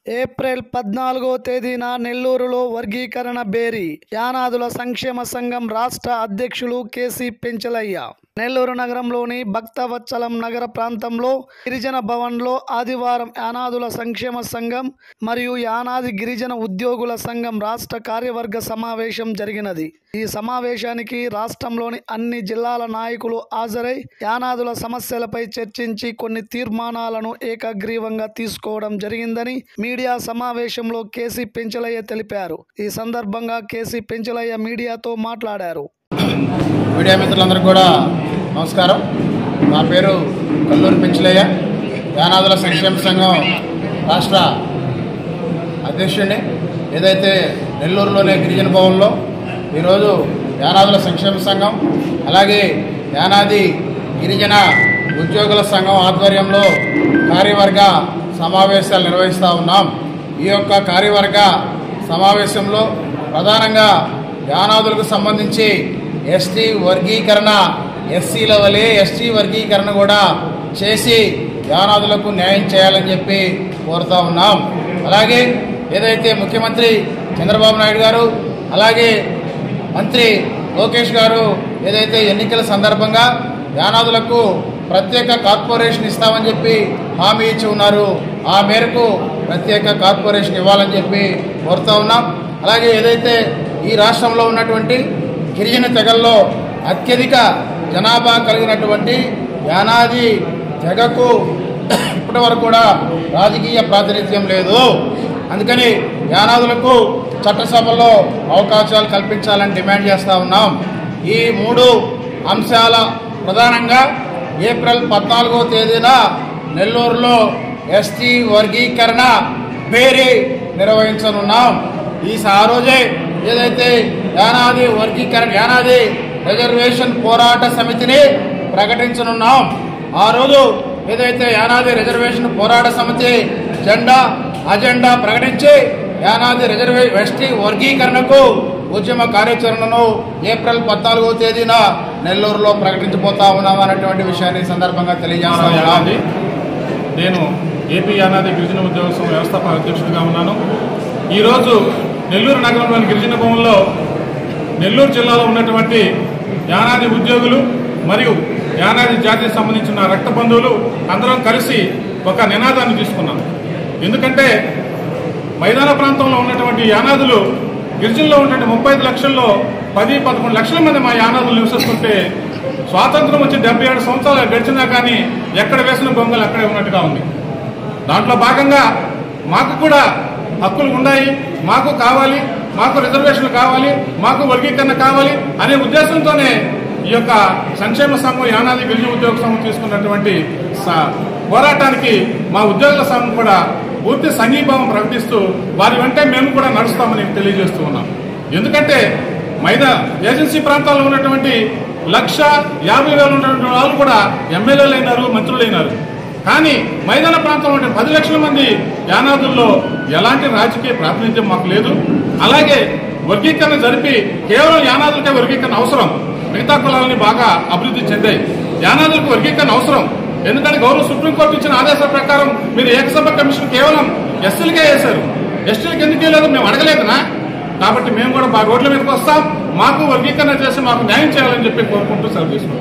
April 14వ తేదీన నెల్లూరులో వర్గీకరణ బేరీ యానాదుల సంక్షేమ సంఘం రాష్ట్ర అధ్యక్షులు కేసీ పెంచలయ్య నెల్లూరు నగరంలోని భక్తవత్సలం నగర ప్రాంతంలో గిరిజన భవన్లో ఆదివారం యానాదుల సంక్షేమ సంఘం మరియు యానాది గిరిజన ఉద్యోగుల సంఘం రాష్ట్ర కార్యవర్గ సమావేశం జరిగినది। ఈ సమావేశానికి రాష్ట్రంలోని అన్ని జిల్లాల నాయకులు హాజరై యానాదుల సమస్యలపై చర్చించి కొన్ని తీర్మానాలను ఏకగ్రీవంగా తీసుకోవడం జరిగిందని మీడియా సమావేశంలో కేసీ పెంచలయ్య తెలిపారు। ఈ సందర్భంగా కేసీ పెంచలయ్య మీడియాతో మాట్లాడారు। మీడియా మిత్రులందరికీ కూడా నమస్కారం। నా పేరు కల్లూరి పెంచలయ్య, యానాదుల సంక్షేమ సంఘం రాష్ట్ర అధ్యక్షుడిని। ఏదైతే నెల్లూరులోనే గిరిజన భవన్లో ఈరోజు యానాదుల సంక్షేమ సంఘం అలాగే యానాది గిరిజన ఉద్యోగుల సంఘం ఆధ్వర్యంలో కార్యవర్గ సమావేశాలు నిర్వహిస్తూ ఉన్నాం। ఈ యొక్క కార్యవర్గ సమావేశంలో ప్రధానంగా యానాదులకు సంబంధించి ఎస్టీ వర్గీకరణ, ఎస్సీల వలె ఎస్టీ వర్గీకరణ కూడా చేసి యానాదులకు న్యాయం చేయాలని చెప్పి కోరుతూ ఉన్నాం। అలాగే ఏదైతే ముఖ్యమంత్రి చంద్రబాబు నాయుడు గారు అలాగే మంత్రి లోకేష్ గారు ఏదైతే ఎన్నికల సందర్భంగా యానాదులకు ప్రత్యేక కార్పొరేషన్ ఇస్తామని చెప్పి హామీ ఇచ్చి ఉన్నారు, ఆ మేరకు ప్రత్యేక కార్పొరేషన్ ఇవ్వాలని చెప్పి కోరుతూ ఉన్నాం। అలాగే ఏదైతే ఈ రాష్ట్రంలో ఉన్నటువంటి గిరిజన తెగల్లో అత్యధిక జనాభా కలిగినటువంటి యానాది తెగకు ఇప్పటి వరకు కూడా రాజకీయ ప్రాతినిధ్యం లేదు। అందుకని యానాదులకు చట్టసభలో అవకాశాలు కల్పించాలని డిమాండ్ చేస్తూ ఉన్నాం। ఈ మూడు అంశాల ప్రధానంగా ఏప్రిల్ 14వ తేదీన నెల్లూరులో ఎస్టీ వర్గీకరణ బేరీ నిర్వహించనున్నాం। ఆ రోజే ఏదైతే యానాది వర్గీకరణ యానాది రిజర్వేషన్ పోరాట సమితిని ప్రకటించనున్నాం। ఆ రోజు ఏదైతే యానాది రిజర్వేషన్ పోరాట సమితి అజెండా ప్రకటించి యానాది ఎస్టీ వర్గీకరణకు ఉద్యమ కార్యాచరణను ఏప్రిల్ 14వ తేదీన నెల్లూరులో ప్రకటించబోతా ఉన్నామన్నటువంటి విషయాన్ని సందర్భంగా తెలియజేస్తాను। నేను ఏపీ యానాది గిరిజన ఉద్యోగ సంఘ వ్యవస్థాపక అధ్యక్షుడిగా ఉన్నాను। ఈరోజు నెల్లూరు నగరంలోని గిరిజన భవన్లో నెల్లూరు జిల్లాలో ఉన్నటువంటి యానాది ఉద్యోగులు మరియు యానాది జాతికి సంబంధించిన రక్త బంధువులు అందరం కలిసి ఒక నినాదాన్ని తీసుకున్నాం। ఎందుకంటే మైదాన ప్రాంతంలో ఉన్నటువంటి యానాదులు గిరిజనలో ఉన్నటువంటి 35 లక్షల్లో 10-11 లక్షల మంది మా యానాదులు నివసిస్తుంటే స్వాతంత్రం వచ్చి 77 సంవత్సరాలు గడిచినా కానీ ఎక్కడ వేసిన గొంగలు అక్కడే ఉన్నట్టుగా ఉంది। దాంట్లో భాగంగా మాకు కూడా హక్కులు ఉన్నాయి, మాకు కావాలి, మాకు రిజర్వేషన్లు కావాలి, మాకు వర్గీకరణ కావాలి అనే ఉద్దేశంతోనే ఈ యొక్క సంక్షేమ సంఘం యానాది గిరిజన ఉద్యోగ సంఘం తీసుకున్నటువంటి పోరాటానికి మా ఉద్యోగుల సంఘం కూడా పూర్తి సంఘీభావం ప్రకటిస్తూ వారి వెంటే మేము కూడా నడుస్తామని తెలియజేస్తూ ఉన్నాం। ఎందుకంటే ఏజెన్సీ ప్రాంతాల్లో ఉన్నటువంటి 1,50,000 ఉన్నటువంటి వాళ్ళు కూడా ఎమ్మెల్యేలు అయినారు, మంత్రులు అయినారు। కానీ మైదాన ప్రాంతంలో ఉండే 10 లక్షల మంది యానాదుల్లో ఎలాంటి రాజకీయ ప్రాతినిధ్యం మాకు లేదు। అలాగే వర్గీకరణ జరిపి కేవలం యానాదులకే వర్గీకరణ అవసరం, మిగతా కులాలని బాగా అభివృద్ధి చెందాయి, యానాదులకు వర్గీకరణ అవసరం। ఎందుకంటే గౌరవ సుప్రీంకోర్టు ఇచ్చిన ఆదేశాల ప్రకారం మీరు ఏకసభ కమిషన్ కేవలం ఎస్సీలకే వేశారు, ఎస్టీలకు ఎందుకు వేయలేదు మేము అడగలేదనా? కాబట్టి మేము కూడా రోడ్ల మీదకి వస్తాం, మాకు వర్గీకరణ చేసి మాకు న్యాయం చేయాలని చెప్పి కోరుకుంటూ సెలవు తీసుకుంటాం।